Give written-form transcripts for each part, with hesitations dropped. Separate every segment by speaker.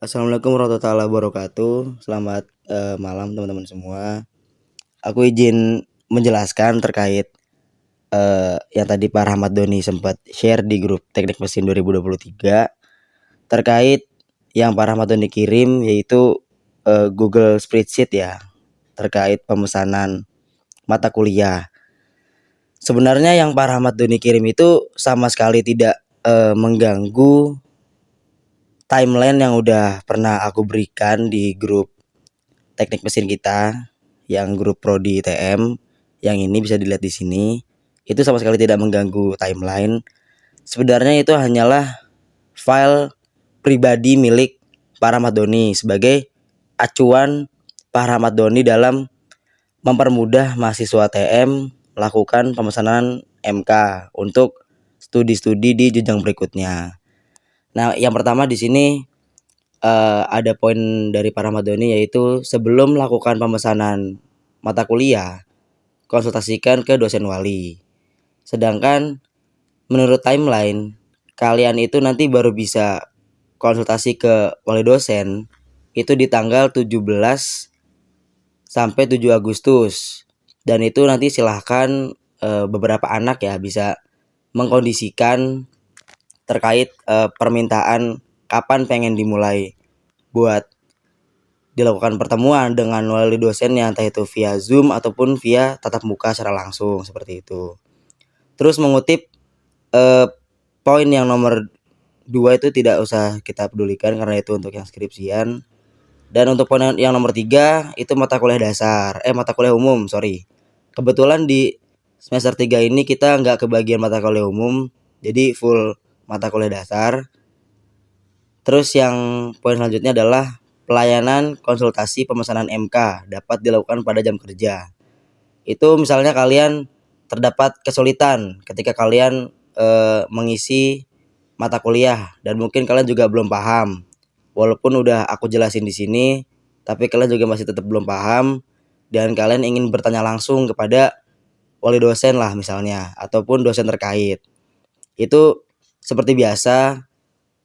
Speaker 1: Assalamualaikum warahmatullahi wabarakatuh. Selamat malam teman-teman semua. Aku izin menjelaskan terkait yang tadi Pak Rahmat Doni sempat share di grup Teknik Mesin 2023 terkait yang Pak Rahmat Doni kirim, yaitu Google Spreadsheet ya, terkait pemesanan mata kuliah. Sebenarnya yang Pak Rahmat Doni kirim itu sama sekali tidak mengganggu timeline yang udah pernah aku berikan di grup teknik mesin kita, yang grup prodi ITM. Yang ini bisa dilihat di sini. Itu sama sekali tidak mengganggu timeline. Sebenarnya itu hanyalah file pribadi milik Pak Rahmat Doni sebagai acuan Pak Rahmat Doni dalam mempermudah mahasiswa TM melakukan pemesanan MK untuk studi-studi di jenjang berikutnya. Nah, yang pertama di sini ada poin dari Pak Rahmat Doni, yaitu sebelum melakukan pemesanan mata kuliah, konsultasikan ke dosen wali. Sedangkan menurut timeline, kalian itu nanti baru bisa konsultasi ke wali dosen itu di tanggal 17 sampai 7 Agustus. Dan itu nanti silahkan beberapa anak ya bisa mengkondisikan terkait permintaan kapan pengen dimulai buat dilakukan pertemuan dengan wali dosennya, entah itu via Zoom ataupun via tatap muka secara langsung, seperti itu. Terus mengutip poin yang nomor 2 itu tidak usah kita pedulikan karena itu untuk yang skripsian. Dan untuk poin yang nomor 3 itu mata kuliah dasar, mata kuliah umum, sorry. Kebetulan di semester 3 ini kita nggak kebagian mata kuliah umum, jadi full mata kuliah dasar. Terus yang poin selanjutnya adalah pelayanan konsultasi pemesanan MK dapat dilakukan pada jam kerja. Itu misalnya kalian terdapat kesulitan ketika kalian mengisi mata kuliah dan mungkin kalian juga belum paham. Walaupun udah aku jelasin di sini, tapi kalian juga masih tetap belum paham dan kalian ingin bertanya langsung kepada wali dosen lah misalnya ataupun dosen terkait. Itu seperti biasa,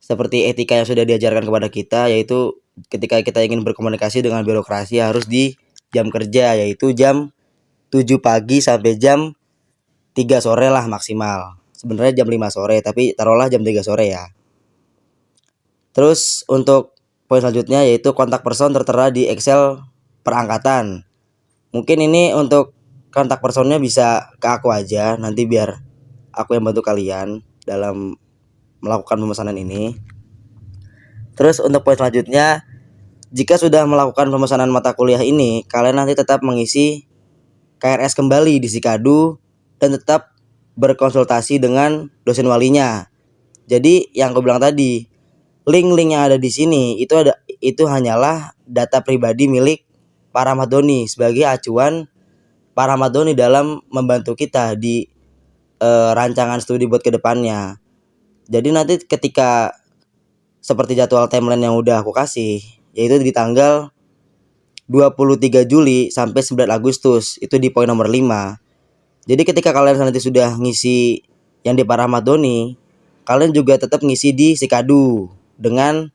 Speaker 1: seperti etika yang sudah diajarkan kepada kita, yaitu ketika kita ingin berkomunikasi dengan birokrasi harus di jam kerja, yaitu jam 7 pagi sampai jam 3 sore lah maksimal. Sebenarnya jam 5 sore, tapi taruhlah jam 3 sore ya. Terus untuk poin selanjutnya yaitu kontak person tertera di Excel perangkatan. Mungkin ini untuk kontak personnya bisa ke aku aja, nanti biar aku yang bantu kalian dalam melakukan pemesanan ini. Terus untuk poin selanjutnya, jika sudah melakukan pemesanan mata kuliah ini, kalian nanti tetap mengisi KRS kembali di Sikadu dan tetap berkonsultasi dengan dosen walinya. Jadi yang aku bilang tadi, link-link yang ada di sini itu hanyalah data pribadi milik Pak Rahmat Doni sebagai acuan Pak Rahmat Doni dalam membantu kita di rancangan studi buat kedepannya. Jadi nanti ketika seperti jadwal timeline yang udah aku kasih, yaitu di tanggal 23 Juli sampai 9 Agustus, itu di poin nomor 5. Jadi ketika kalian nanti sudah ngisi yang di Pak Rahmat Doni, kalian juga tetap ngisi di Sikadu dengan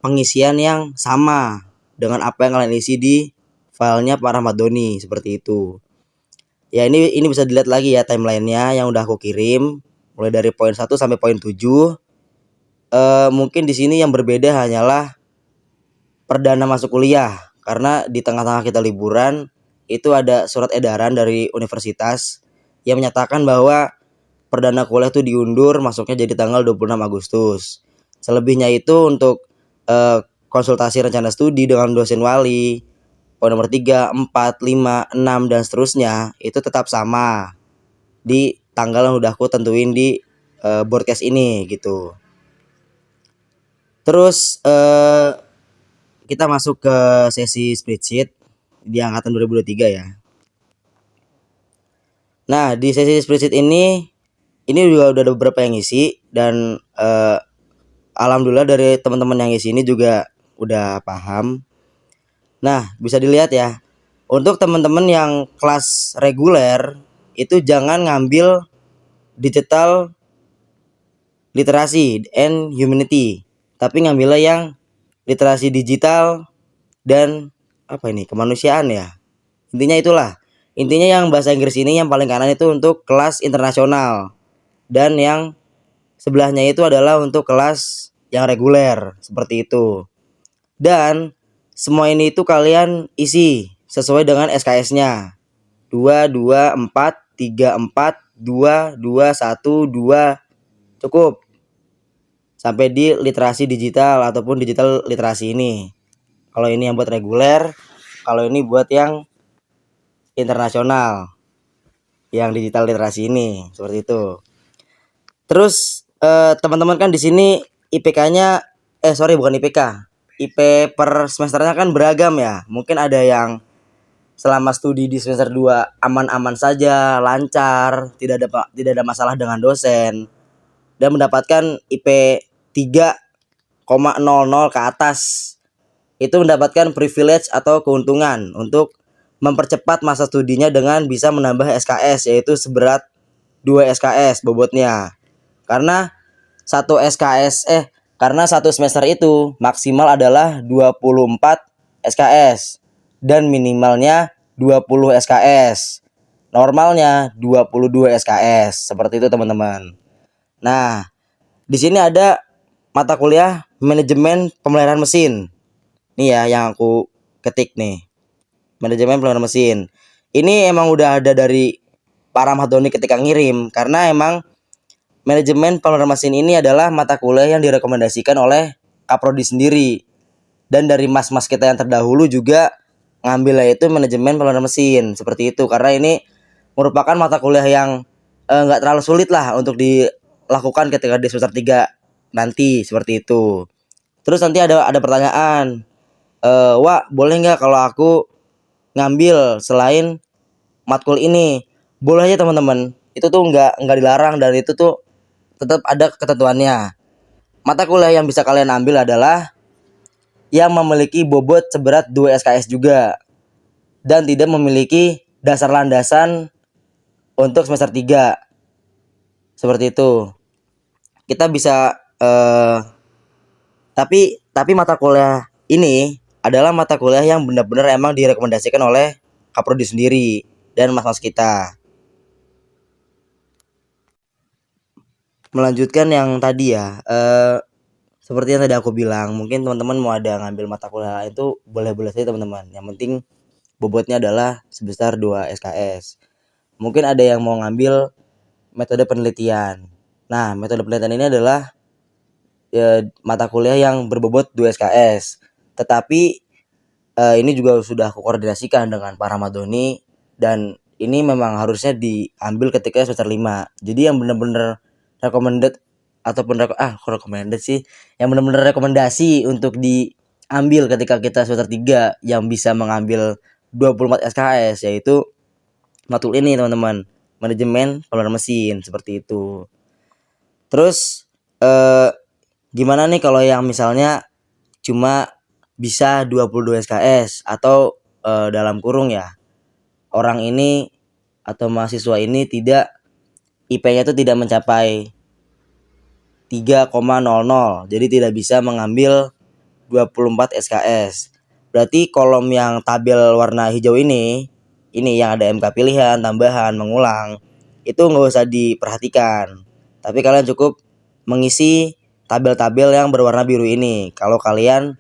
Speaker 1: pengisian yang sama dengan apa yang kalian isi di filenya Pak Rahmat Doni, seperti itu. Ya ini bisa dilihat lagi ya timelinenya yang udah aku kirim mulai dari poin 1 sampai poin 7. Mungkin di sini yang berbeda hanyalah perdana masuk kuliah, karena di tengah-tengah kita liburan itu ada surat edaran dari universitas yang menyatakan bahwa perdana kuliah itu diundur masuknya jadi tanggal 26 Agustus. Selebihnya itu untuk konsultasi rencana studi dengan dosen wali, poin nomor 3, 4, 5, 6 dan seterusnya itu tetap sama di tanggal yang udah aku tentuin di broadcast ini gitu. Terus kita masuk ke sesi spreadsheet di angkatan 2023 ya. Nah, di sesi spreadsheet ini juga udah ada beberapa yang ngisi dan alhamdulillah dari teman-teman yang ngisi ini juga udah paham. Nah, bisa dilihat ya. Untuk teman-teman yang kelas reguler itu jangan ngambil digital literasi and humanity. tapi ngambilnya yang literasi digital dan apa ini, kemanusiaan ya. Intinya itulah. Intinya yang bahasa Inggris ini yang paling kanan itu untuk kelas internasional, dan yang sebelahnya itu adalah untuk kelas yang reguler, seperti itu. Dan semua ini itu kalian isi sesuai dengan SKS-nya. 2 2 4 3 4 2 2 1 2 cukup. Sampai di literasi digital ataupun digital literasi ini. Kalau ini yang buat reguler, kalau ini buat yang internasional, yang digital literasi ini, seperti itu. Terus teman-teman kan di sini IPK-nya bukan IPK. IP per semesternya kan beragam ya. Mungkin ada yang selama studi di semester 2 aman-aman saja, lancar, tidak ada masalah dengan dosen dan mendapatkan IP 3,00 ke atas. Itu mendapatkan privilege atau keuntungan untuk mempercepat masa studinya dengan bisa menambah SKS, yaitu seberat 2 SKS bobotnya. Karena satu semester itu maksimal adalah 24 SKS dan minimalnya 20 SKS. Normalnya 22 SKS. Seperti itu, teman-teman. Nah, di sini ada mata kuliah manajemen pemeliharaan mesin. Nih ya yang aku ketik nih. Manajemen pemeliharaan mesin. Ini emang udah ada dari Pak Rahmat Doni ketika ngirim, karena emang manajemen pemeliharaan mesin ini adalah mata kuliah yang direkomendasikan oleh Kaprodi sendiri. Dan dari mas-mas kita yang terdahulu juga ngambilnya itu manajemen pemeliharaan mesin, seperti itu. Karena ini merupakan mata kuliah yang nggak terlalu sulit lah untuk dilakukan ketika di semester 3 nanti, seperti itu. Terus nanti ada pertanyaan, Wak, boleh nggak kalau aku ngambil selain matkul ini? Boleh aja, teman-teman. Itu tuh nggak dilarang, dan itu tuh tetap ada ketentuannya. Mata kuliah yang bisa kalian ambil adalah yang memiliki bobot seberat 2 SKS juga dan tidak memiliki dasar landasan untuk semester 3. Seperti itu. Kita bisa tapi mata kuliah ini adalah mata kuliah yang benar-benar emang direkomendasikan oleh Kaprodi sendiri dan mas-mas kita. Melanjutkan yang tadi ya, seperti yang tadi aku bilang, mungkin teman-teman mau ada ngambil mata kuliah lain itu boleh-boleh saja, teman-teman. Yang penting bobotnya adalah sebesar 2 SKS. Mungkin ada yang mau ngambil metode penelitian. Nah, metode penelitian ini adalah mata kuliah yang berbobot 2 SKS. Tetapi ini juga sudah aku koordinasikan dengan Pak Rahmat Doni, dan ini memang harusnya diambil ketika semester 5. Jadi yang benar-benar recommended ataupun recommended sih, yang benar-benar rekomendasi untuk diambil ketika kita semester 3 yang bisa mengambil 24 SKS, yaitu matkul ini, teman-teman. Manajemen pemeliharaan mesin, seperti itu. Terus gimana nih kalau yang misalnya cuma bisa 22 SKS atau dalam kurung ya, orang ini atau mahasiswa ini tidak IP-nya itu tidak mencapai 3,00, jadi tidak bisa mengambil 24 SKS. Berarti kolom yang tabel warna hijau ini yang ada MK pilihan, tambahan, mengulang, itu nggak usah diperhatikan. Tapi kalian cukup mengisi tabel-tabel yang berwarna biru ini kalau kalian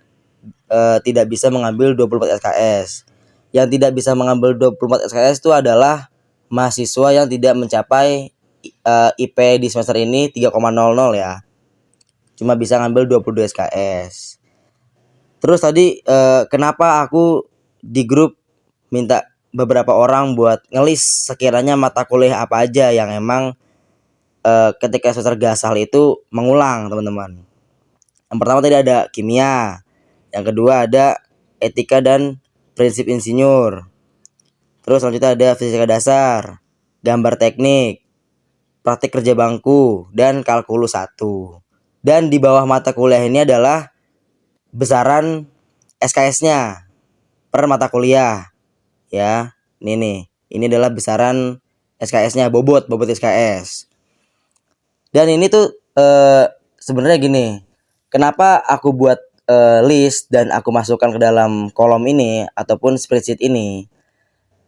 Speaker 1: tidak bisa mengambil 24 SKS. Yang tidak bisa mengambil 24 SKS itu adalah mahasiswa yang tidak mencapai IP di semester ini 3,00 ya. Cuma bisa ngambil 22 SKS. Terus tadi kenapa aku di grup minta beberapa orang buat ngelis sekiranya mata kuliah apa aja yang emang ketika semester gasal itu mengulang, teman-teman. Yang pertama tadi ada kimia, yang kedua ada etika dan prinsip insinyur, terus selanjutnya ada fisika dasar, gambar teknik, praktik kerja bangku, dan kalkulus 1. Dan di bawah mata kuliah ini adalah besaran SKS-nya per mata kuliah ya. Ini adalah besaran SKS-nya, bobot SKS. Dan ini tuh sebenarnya gini, Kenapa aku buat list dan aku masukkan ke dalam kolom ini ataupun spreadsheet ini?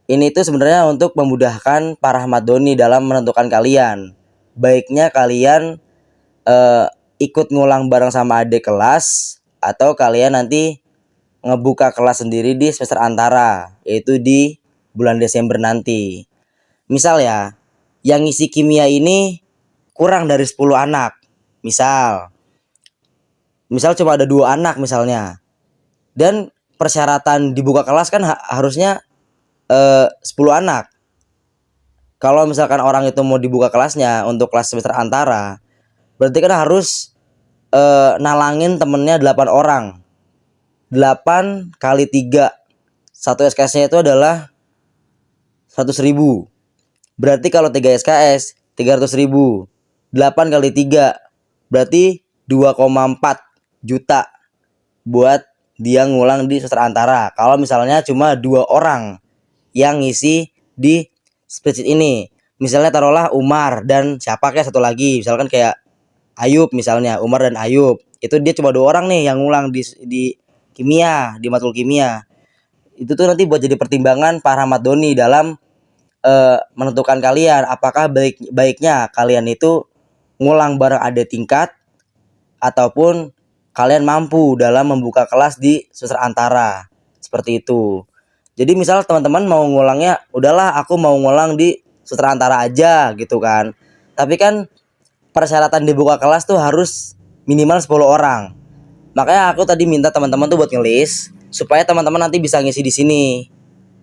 Speaker 1: Ini tuh sebenarnya untuk memudahkan para Ahmad-Doni dalam menentukan kalian. Baiknya kalian ikut ngulang bareng sama adik kelas atau kalian nanti ngebuka kelas sendiri di semester antara, yaitu di bulan Desember nanti. Misal ya, yang ngisi kimia ini kurang dari 10 anak. Misal cuma ada 2 anak misalnya. Dan persyaratan dibuka kelas kan harusnya 10 anak. Kalau misalkan orang itu mau dibuka kelasnya untuk kelas semester antara, berarti kan harus nalangin temennya 8 orang. 8 kali 3. Satu SKS-nya itu adalah 100.000. Berarti kalau 3 SKS 300.000. 8 kali 3 berarti 2,4 juta buat dia ngulang di semester antara. Kalau misalnya cuma 2 orang yang ngisi di spreadsheet ini. Misalnya taruhlah Umar dan siapa kayak satu lagi, misalkan kayak Ayub misalnya, Umar dan Ayub. Itu dia cuma 2 orang nih yang ngulang di kimia, di matkul kimia. Itu tuh nanti buat jadi pertimbangan para Ahmad-Doni dalam menentukan kalian apakah baiknya kalian itu ngulang bareng adik tingkat ataupun kalian mampu dalam membuka kelas di semester antara. Seperti itu. Jadi misal teman-teman mau ngulangnya, udahlah aku mau ngulang di semester antara aja gitu kan. Tapi kan persyaratan dibuka kelas tuh harus minimal 10 orang. Makanya aku tadi minta teman-teman tuh buat ngelis supaya teman-teman nanti bisa ngisi di sini.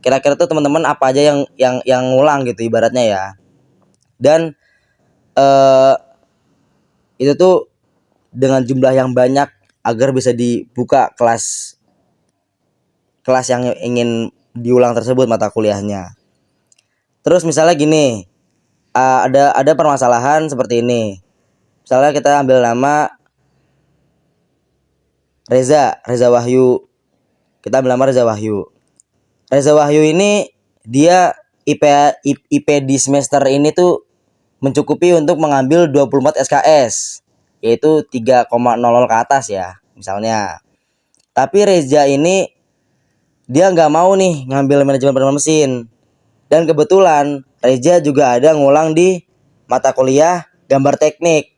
Speaker 1: Kira-kira tuh teman-teman apa aja yang ngulang gitu ibaratnya ya. Dan itu tuh dengan jumlah yang banyak agar bisa dibuka kelas yang ingin diulang tersebut mata kuliahnya. Terus misalnya gini, ada permasalahan seperti ini. Misalnya kita ambil nama Reza Wahyu. Kita ambil nama Reza Wahyu. Reza Wahyu ini dia IP di semester ini tuh mencukupi untuk mengambil 24 SKS, yaitu 3,00 ke atas ya misalnya. Tapi Reza ini dia nggak mau nih ngambil manajemen penerbangan mesin. Dan kebetulan Reza juga ada ngulang di mata kuliah gambar teknik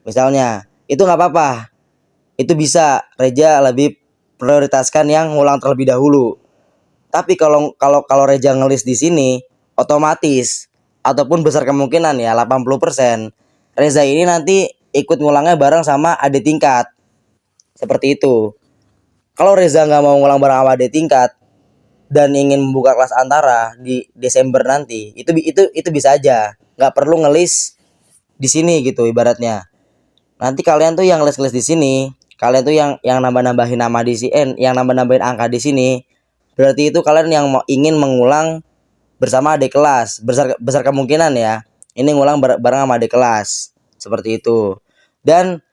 Speaker 1: misalnya. Itu nggak apa-apa. Itu bisa Reza lebih prioritaskan yang ngulang terlebih dahulu. Tapi kalau Reza ngelis di sini, otomatis ataupun besar kemungkinan ya 80% Reza ini nanti ikut ngulangnya bareng sama adik tingkat. Seperti itu. Kalau Reza nggak mau ngulang bareng sama adik tingkat dan ingin membuka kelas antara di Desember nanti, itu bisa aja. Nggak perlu ngelis di sini gitu ibaratnya. Nanti kalian tuh yang ngelis di sini, kalian tuh yang nambah-nambahin nama di sini, yang nambah-nambahin angka di sini. Berarti itu kalian yang ingin mengulang bersama adik kelas. Besar kemungkinan ya. Ini ngulang bareng sama adik kelas. Seperti itu. Dan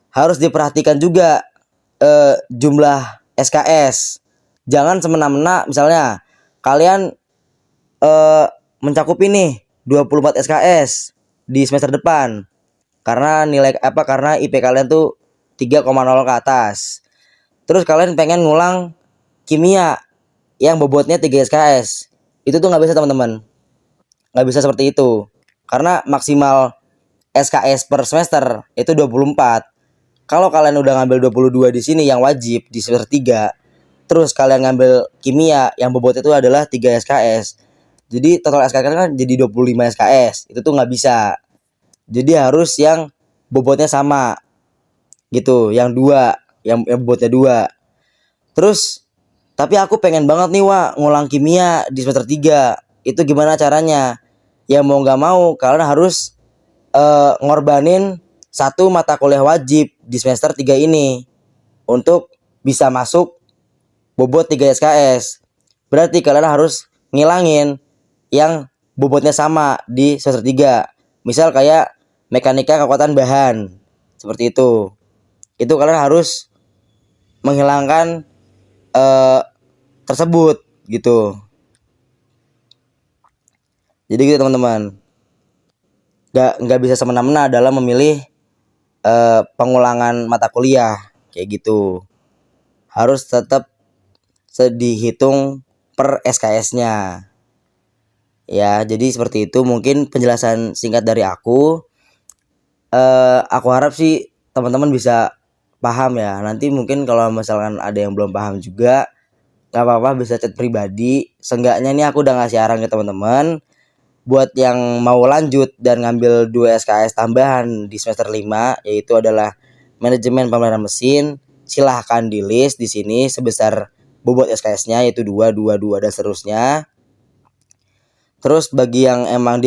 Speaker 1: harus diperhatikan juga jumlah SKS. Jangan semena-mena misalnya kalian mencakupi nih 24 SKS di semester depan. Karena karena IP kalian tuh 3,0 ke atas. Terus kalian pengen ngulang kimia yang bobotnya 3 SKS. Itu tuh nggak bisa teman-teman. Nggak bisa seperti itu. Karena maksimal SKS per semester itu 24. Kalau kalian udah ngambil 22 di sini yang wajib di semester 3, terus kalian ngambil kimia yang bobotnya itu adalah 3 SKS. Jadi total SKS kalian kan jadi 25 SKS. Itu tuh nggak bisa. Jadi harus yang bobotnya sama. Gitu, yang 2, yang bobotnya 2. Terus tapi aku pengen banget nih ngulang kimia di semester 3. Itu gimana caranya? Ya mau gak mau kalian harus ngorbanin satu mata kuliah wajib di semester 3 ini untuk bisa masuk bobot 3 SKS. Berarti kalian harus ngilangin yang bobotnya sama di semester 3. Misal kayak mekanika kekuatan bahan. Seperti itu. Itu kalian harus menghilangkan tersebut gitu. Jadi gitu teman-teman. Nggak bisa semena-mena dalam memilih pengulangan mata kuliah. kayak gitu. Harus tetap dihitung per SKS-nya. Ya, jadi seperti itu mungkin penjelasan singkat dari aku. Aku harap sih teman-teman bisa paham ya. Nanti mungkin kalau misalkan ada yang belum paham juga, nggak apa-apa bisa chat pribadi. Seenggaknya nih aku udah ngasih arahan ke teman-teman. Buat yang mau lanjut dan ngambil 2 SKS tambahan di semester 5, yaitu adalah manajemen pemeliharaan mesin, silahkan di list di sini sebesar bobot SKS-nya yaitu 2, 2, 2 dan seterusnya. Terus bagi yang emang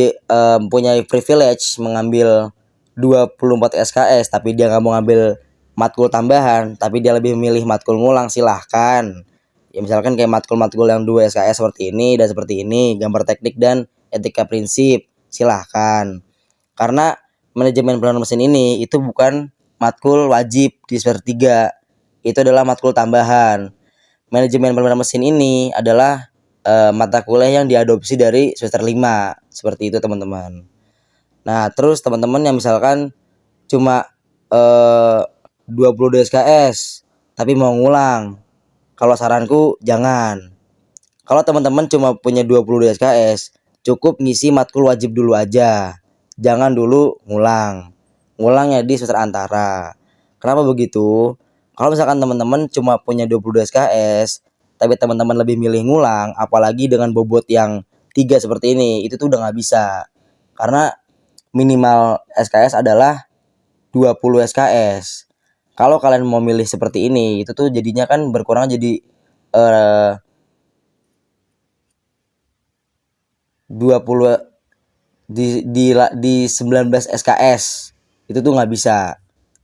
Speaker 1: punya privilege mengambil 24 SKS tapi dia nggak mau ngambil matkul tambahan, tapi dia lebih memilih matkul ngulang, silahkan. Ya misalkan kayak matkul-matkul yang 2 SKS seperti ini dan seperti ini, gambar teknik dan etika prinsip, silahkan. Karena manajemen pemeliharaan mesin ini itu bukan matkul wajib di semester 3. Itu adalah matkul tambahan. Manajemen pemeliharaan mesin ini adalah mata kuliah yang diadopsi dari semester 5. Seperti itu teman-teman. Nah terus teman-teman yang misalkan cuma 22 SKS tapi mau ngulang, kalau saranku jangan. Kalau teman-teman cuma punya 22 SKS, cukup ngisi matkul wajib dulu aja. Jangan dulu ngulang. Ngulangnya di semester antara. Kenapa begitu? Kalau misalkan teman-teman cuma punya 22 SKS, tapi teman-teman lebih milih ngulang, apalagi dengan bobot yang 3 seperti ini, itu tuh udah nggak bisa. Karena minimal SKS adalah 20 SKS. Kalau kalian mau milih seperti ini, itu tuh jadinya kan berkurang jadi 20 di 19 SKS. Itu tuh nggak bisa.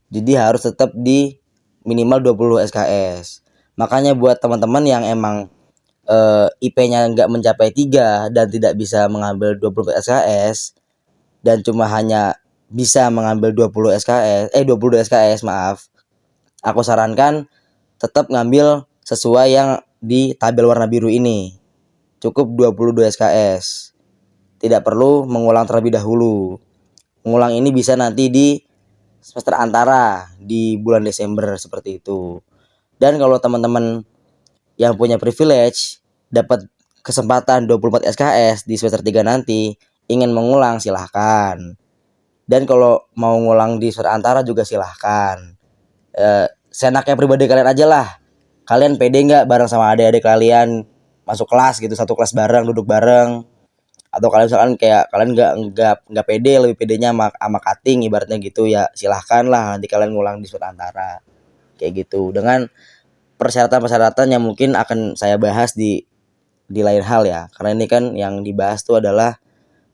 Speaker 1: Jadi harus tetap di minimal 20 SKS. Makanya buat teman-teman yang emang IP-nya nggak mencapai 3 dan tidak bisa mengambil 20 SKS dan cuma hanya bisa mengambil 20 SKS 22 SKS maaf. Aku sarankan tetap ngambil sesuai yang di tabel warna biru ini. Cukup 22 SKS. Tidak perlu mengulang terlebih dahulu. Mengulang ini bisa nanti di semester antara di bulan Desember seperti itu. Dan kalau teman-teman yang punya privilege dapat kesempatan 24 SKS di semester 3 nanti, ingin mengulang silahkan. Dan kalau mau ngulang di semester antara juga silahkan. Senaknya pribadi kalian aja lah. Kalian pede nggak bareng sama adik-adik kalian masuk kelas gitu, satu kelas bareng, duduk bareng, atau kalian misalkan kayak kalian nggak pede, lebih pedenya sama cutting ibaratnya gitu, ya silahkan lah nanti kalian ngulang di semester antara kayak gitu dengan persyaratan-persyaratan yang mungkin akan saya bahas di lain hal ya, karena ini kan yang dibahas tuh adalah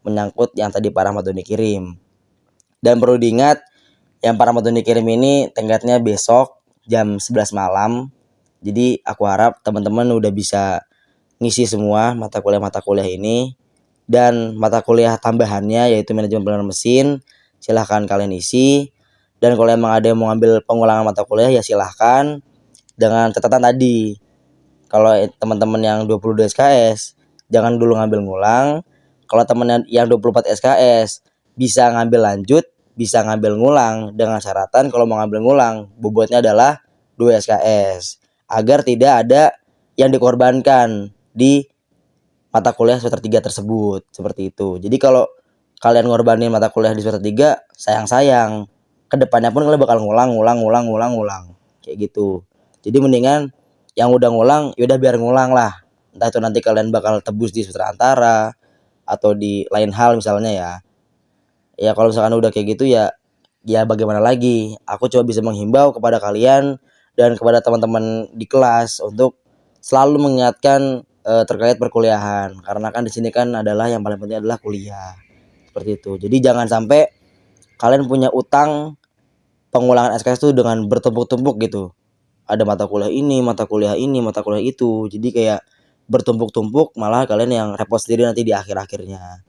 Speaker 1: menyangkut yang tadi Pak Rahmat Doni kirim. Dan perlu diingat yang Pak Rahmat Doni kirim ini tenggatnya besok jam 11 malam. Jadi aku harap teman-teman udah bisa ngisi semua mata kuliah ini. Dan mata kuliah tambahannya yaitu manajemen pemeliharaan mesin, silahkan kalian isi. Dan kalau emang ada yang mau ngambil pengulangan mata kuliah ya silahkan, dengan catatan tadi, kalau teman-teman yang 22 SKS jangan dulu ngambil ngulang. Kalau teman yang 24 SKS bisa ngambil lanjut, bisa ngambil ngulang, dengan syaratan kalau mau ngambil ngulang bobotnya adalah 2 SKS agar tidak ada yang dikorbankan di mata kuliah semester 3 tersebut, seperti itu. Jadi kalau kalian ngorbanin mata kuliah di semester 3, sayang-sayang. Kedepannya pun kalian bakal ngulang kayak gitu. Jadi mendingan yang udah ngulang, yaudah biar ngulang lah. Entah itu nanti kalian bakal tebus di semester antara atau di lain hal misalnya ya. Ya kalau misalkan udah kayak gitu ya bagaimana lagi. Aku coba bisa menghimbau kepada kalian dan kepada teman-teman di kelas untuk selalu mengingatkan terkait perkuliahan, karena kan di sini kan adalah yang paling penting adalah kuliah. Seperti itu. Jadi jangan sampai kalian punya utang pengulangan SKS itu dengan bertumpuk-tumpuk gitu. Ada mata kuliah ini, mata kuliah ini, mata kuliah itu. Jadi kayak bertumpuk-tumpuk, malah kalian yang repot sendiri nanti di akhir-akhirnya.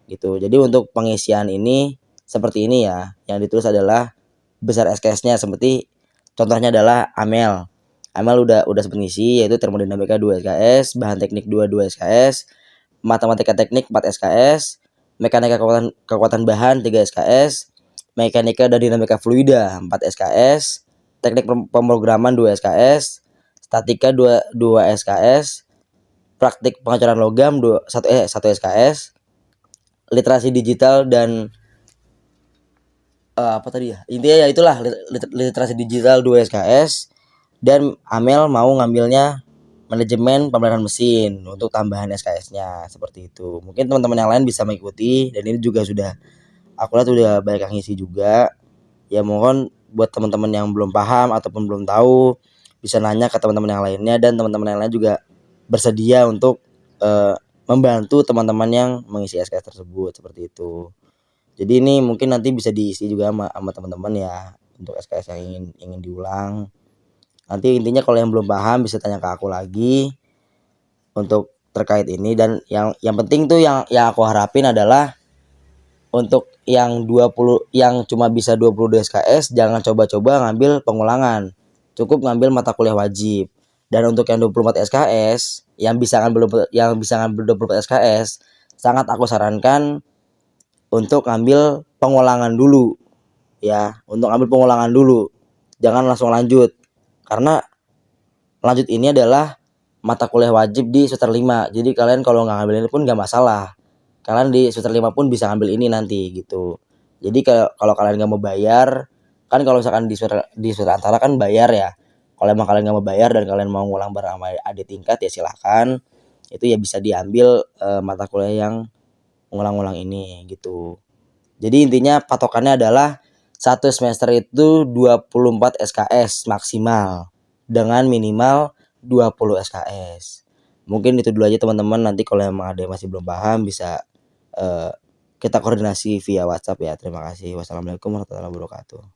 Speaker 1: Gitu. Jadi untuk pengisian ini seperti ini ya. Yang ditulis adalah besar SKS-nya seperti contohnya adalah Amel. Amel udah sempat ngisi yaitu termodinamika 2 SKS, bahan teknik 2 SKS, matematika teknik 4 SKS, mekanika kekuatan bahan 3 SKS, mekanika dan dinamika fluida 4 SKS, teknik pemrograman 2 SKS, statika 2 SKS, praktik pengecoran logam 1 SKS, literasi digital dan apa tadi ya? Intinya ya itulah literasi digital 2 SKS, dan Amel mau ngambilnya manajemen pemeliharaan mesin untuk tambahan SKS-nya seperti itu. Mungkin teman-teman yang lain bisa mengikuti, dan ini juga sudah aku lihat udah banyak yang ngisi juga. Ya mohon buat teman-teman yang belum paham ataupun belum tahu bisa nanya ke teman-teman yang lainnya, dan teman-teman yang lain juga bersedia untuk membantu teman-teman yang mengisi SKS tersebut seperti itu. Jadi ini mungkin nanti bisa diisi juga sama teman-teman ya untuk SKS yang ingin diulang. Nanti intinya kalau yang belum paham bisa tanya ke aku lagi untuk terkait ini. Dan yang penting tuh yang aku harapin adalah untuk yang 20 yang cuma bisa 22 SKS jangan coba-coba ngambil pengulangan. Cukup ngambil mata kuliah wajib. Dan untuk yang 24 SKS yang bisa ngambil 24 SKS sangat aku sarankan untuk ngambil pengulangan dulu ya, untuk ngambil pengulangan dulu, jangan langsung lanjut, karena lanjut ini adalah mata kuliah wajib di semester 5. Jadi kalian kalau nggak ngambil ini pun nggak masalah, kalian di semester 5 pun bisa ngambil ini nanti gitu. Jadi kalau kalian nggak mau bayar, kan kalau misalkan di semester antara kan bayar ya, kalau emang kalian nggak mau bayar dan kalian mau ngulang bareng sama adik tingkat ya silahkan, itu ya bisa diambil mata kuliah yang ngulang-ngulang ini gitu. Jadi intinya patokannya adalah satu semester itu 24 SKS maksimal dengan minimal 20 SKS. Mungkin itu dulu aja teman-teman. Nanti kalau emang ada yang masih belum paham bisa kita koordinasi via WhatsApp ya. Terima kasih. Wassalamualaikum warahmatullahi wabarakatuh.